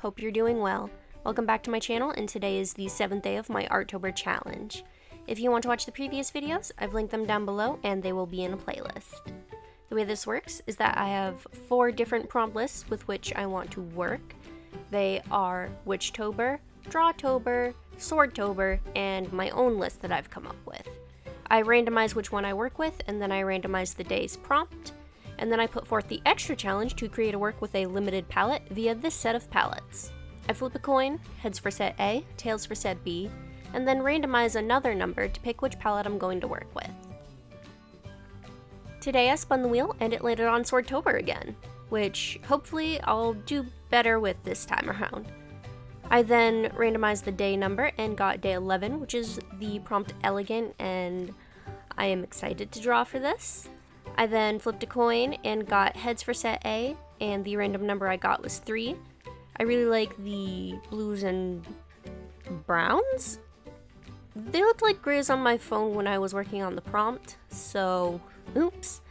hope you're doing well. Welcome back to my channel, and today is the 7th day of my ARTOBER challenge. If you want to watch the previous videos, I've linked them down below and they will be in a playlist. The way this works is that I have 4 different prompt lists with which I want to work. They are Witchtober, Drawtober, Swordtober, and my own list that I've come up with. I randomize which one I work with, and then I randomize the day's prompt. And then I put forth the extra challenge to create a work with a limited palette via this set of palettes. I flip a coin, heads for set A, tails for set B, and then randomize another number to pick which palette I'm going to work with. Today I spun the wheel and it landed on Swordtober again, which hopefully I'll do better with this time around. I then randomized the day number and got day 11, which is the prompt Elegant, and I am excited to draw for this. I then flipped a coin and got heads for set A, and the random number I got was 3. I really like the blues and browns. They looked like grays on my phone when I was working on the prompt, so oops.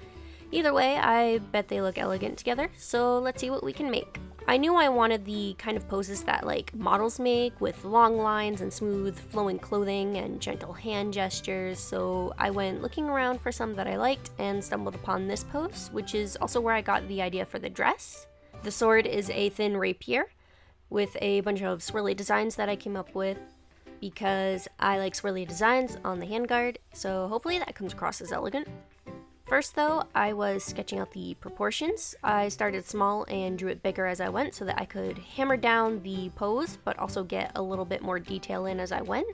Either way, I bet they look elegant together, so let's see what we can make. I knew I wanted the kind of poses that models make, with long lines and smooth flowing clothing and gentle hand gestures, so I went looking around for some that I liked and stumbled upon this pose, which is also where I got the idea for the dress. The sword is a thin rapier with a bunch of swirly designs that I came up with because I like swirly designs on the handguard, so hopefully that comes across as elegant. First though, I was sketching out the proportions. I started small and drew it bigger as I went so that I could hammer down the pose but also get a little bit more detail in as I went.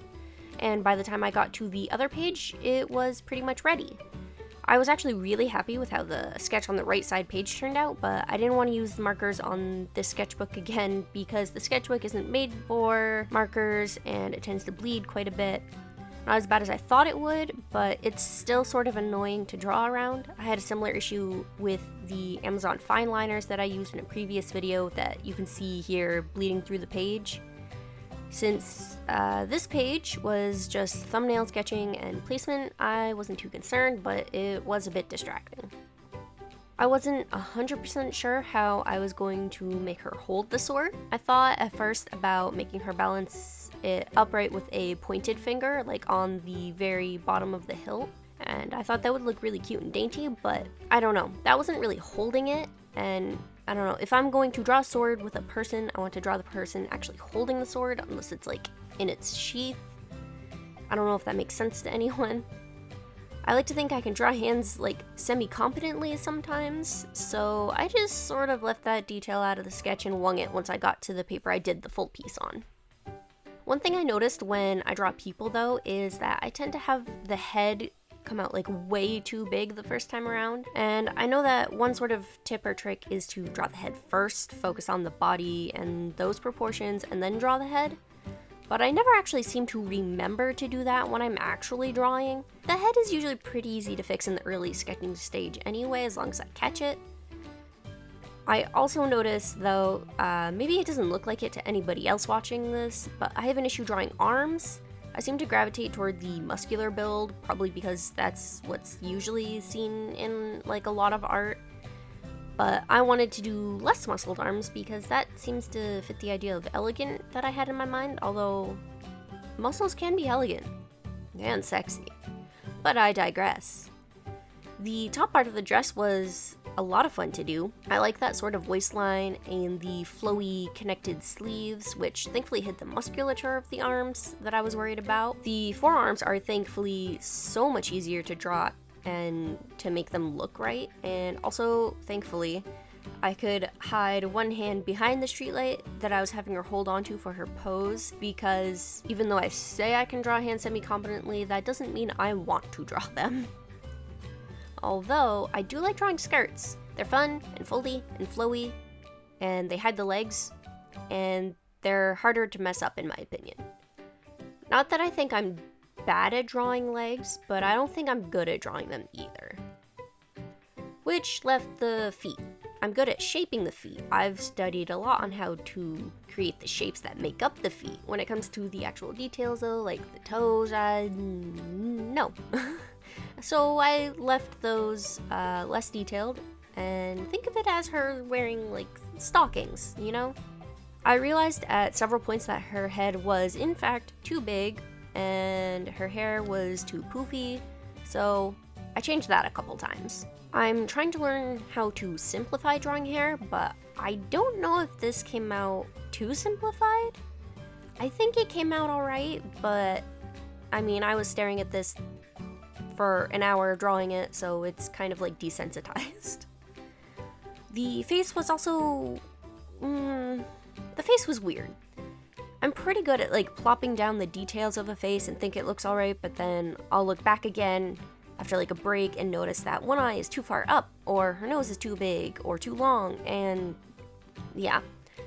And by the time I got to the other page, it was pretty much ready. I was actually really happy with how the sketch on the right side page turned out, but I didn't want to use the markers on this sketchbook again because the sketchbook isn't made for markers and it tends to bleed quite a bit. Not as bad as I thought it would, but it's still sort of annoying to draw around. I had a similar issue with the Amazon fine liners that I used in a previous video that you can see here bleeding through the page. Since this page was just thumbnail sketching and placement, I wasn't too concerned, but it was a bit distracting. I wasn't 100% sure how I was going to make her hold the sword. I thought at first about making her balance it upright with a pointed finger, like on the very bottom of the hilt, and I thought that would look really cute and dainty, but I don't know, that wasn't really holding it, and I don't know, if I'm going to draw a sword with a person, I want to draw the person actually holding the sword, unless it's in its sheath. I don't know if that makes sense to anyone. I like to think I can draw hands semi-competently sometimes, so I just sort of left that detail out of the sketch and wung it once I got to the paper I did the full piece on. One thing I noticed when I draw people though is that I tend to have the head come out way too big the first time around, and I know that one sort of tip or trick is to draw the head first, focus on the body and those proportions, and then draw the head. But I never actually seem to remember to do that when I'm actually drawing. The head is usually pretty easy to fix in the early sketching stage anyway, as long as I catch it. I also noticed though, maybe it doesn't look like it to anybody else watching this, but I have an issue drawing arms. I seem to gravitate toward the muscular build, probably because that's what's usually seen in a lot of art. But I wanted to do less muscled arms because that seems to fit the idea of elegant that I had in my mind, although muscles can be elegant and sexy. But I digress. The top part of the dress was a lot of fun to do. I like that sort of waistline and the flowy connected sleeves, which thankfully hid the musculature of the arms that I was worried about. The forearms are thankfully so much easier to draw and to make them look right, and also thankfully I could hide one hand behind the streetlight that I was having her hold onto for her pose, because even though I say I can draw hands semi-competently, that doesn't mean I want to draw them. Although I do like drawing skirts. They're fun and foldy and flowy, and they hide the legs, and they're harder to mess up in my opinion. Not that I think I'm bad at drawing legs, but I don't think I'm good at drawing them either. Which left the feet. I'm good at shaping the feet. I've studied a lot on how to create the shapes that make up the feet. When it comes to the actual details though, like the toes, no. So I left those less detailed and think of it as her wearing stockings, you know? I realized at several points that her head was in fact too big and her hair was too poofy, so I changed that a couple times. I'm trying to learn how to simplify drawing hair, but I don't know if this came out too simplified. I think it came out alright, but I mean, I was staring at this for an hour drawing it, so it's kind of like desensitized. The face was also... the face was weird. I'm pretty good at like plopping down the details of a face and think it looks alright, but then I'll look back again after like a break and notice that one eye is too far up, or her nose is too big, or too long, and yeah.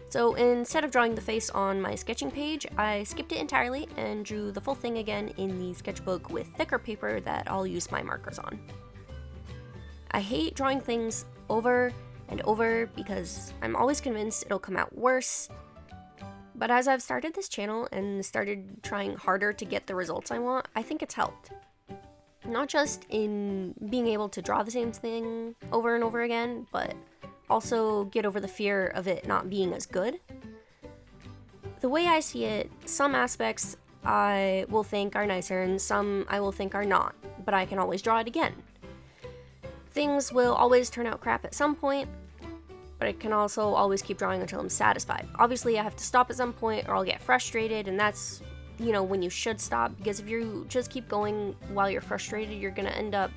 So instead of drawing the face on my sketching page, I skipped it entirely and drew the full thing again in the sketchbook with thicker paper that I'll use my markers on. I hate drawing things over and over because I'm always convinced it'll come out worse. But as I've started this channel and started trying harder to get the results I want, I think it's helped. Not just in being able to draw the same thing over and over again, but also get over the fear of it not being as good. The way I see it, some aspects I will think are nicer and some I will think are not, but I can always draw it again. Things will always turn out crap at some point, but I can also always keep drawing until I'm satisfied. Obviously, I have to stop at some point or I'll get frustrated, and that's, you know, when you should stop, because if you just keep going while you're frustrated, you're gonna end up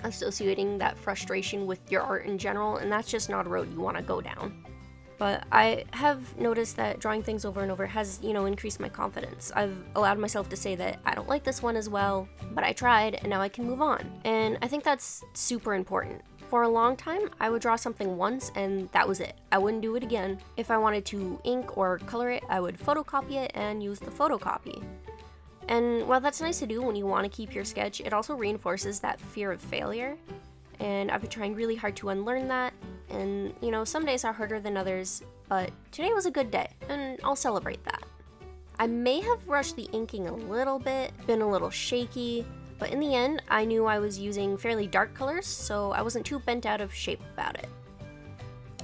associating that frustration with your art in general, and that's just not a road you want to go down. But I have noticed that drawing things over and over has, you know, increased my confidence. I've allowed myself to say that I don't like this one as well, but I tried and now I can move on. And I think that's super important. For a long time, I would draw something once and that was it. I wouldn't do it again. If I wanted to ink or color it, I would photocopy it and use the photocopy. And while that's nice to do when you want to keep your sketch, it also reinforces that fear of failure. And I've been trying really hard to unlearn that. And, you know, some days are harder than others, but today was a good day, and I'll celebrate that. I may have rushed the inking a little bit, been a little shaky, but in the end, I knew I was using fairly dark colors, so I wasn't too bent out of shape about it.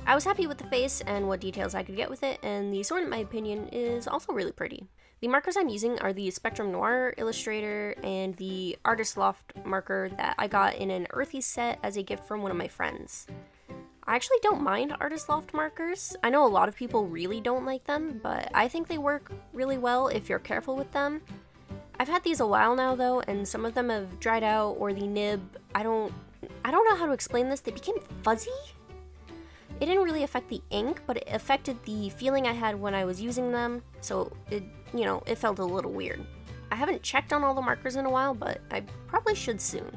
I was happy with the face and what details I could get with it, and the sword, in my opinion, is also really pretty. The markers I'm using are the Spectrum Noir Illustrator and the Artist Loft marker that I got in an earthy set as a gift from one of my friends. I actually don't mind Artist Loft markers. I know a lot of people really don't like them, but I think they work really well if you're careful with them. I've had these a while now though, and some of them have dried out, or the nib, I don't know how to explain this, they became fuzzy? It didn't really affect the ink, but it affected the feeling I had when I was using them, so it, you know, it felt a little weird. I haven't checked on all the markers in a while, but I probably should soon.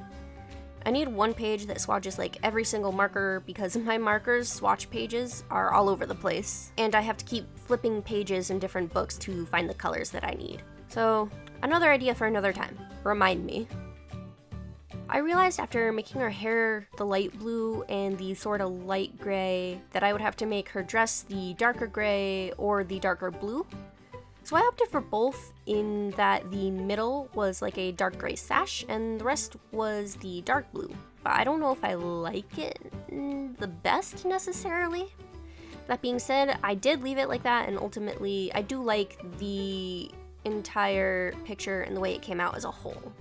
I need one page that swatches like every single marker because my markers swatch pages are all over the place, and I have to keep flipping pages in different books to find the colors that I need. So, another idea for another time. Remind me. I realized after making her hair the light blue and the sort of light gray that I would have to make her dress the darker gray or the darker blue. So I opted for both, in that the middle was like a dark gray sash and the rest was the dark blue. But I don't know if I like it the best necessarily. That being said, I did leave it like that, and ultimately I do like the entire picture and the way it came out as a whole.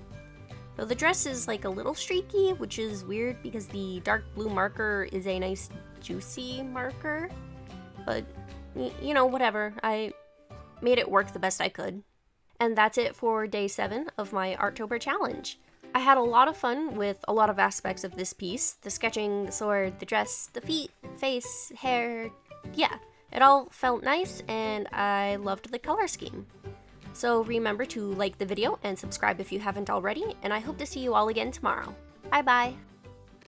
Though the dress is like a little streaky, which is weird because the dark blue marker is a nice juicy marker. But, you know, whatever. I made it work the best I could. And that's it for day 7 of my Artober challenge. I had a lot of fun with a lot of aspects of this piece. The sketching, the sword, the dress, the feet, face, hair. Yeah, it all felt nice and I loved the color scheme. So remember to like the video and subscribe if you haven't already, and I hope to see you all again tomorrow. Bye bye!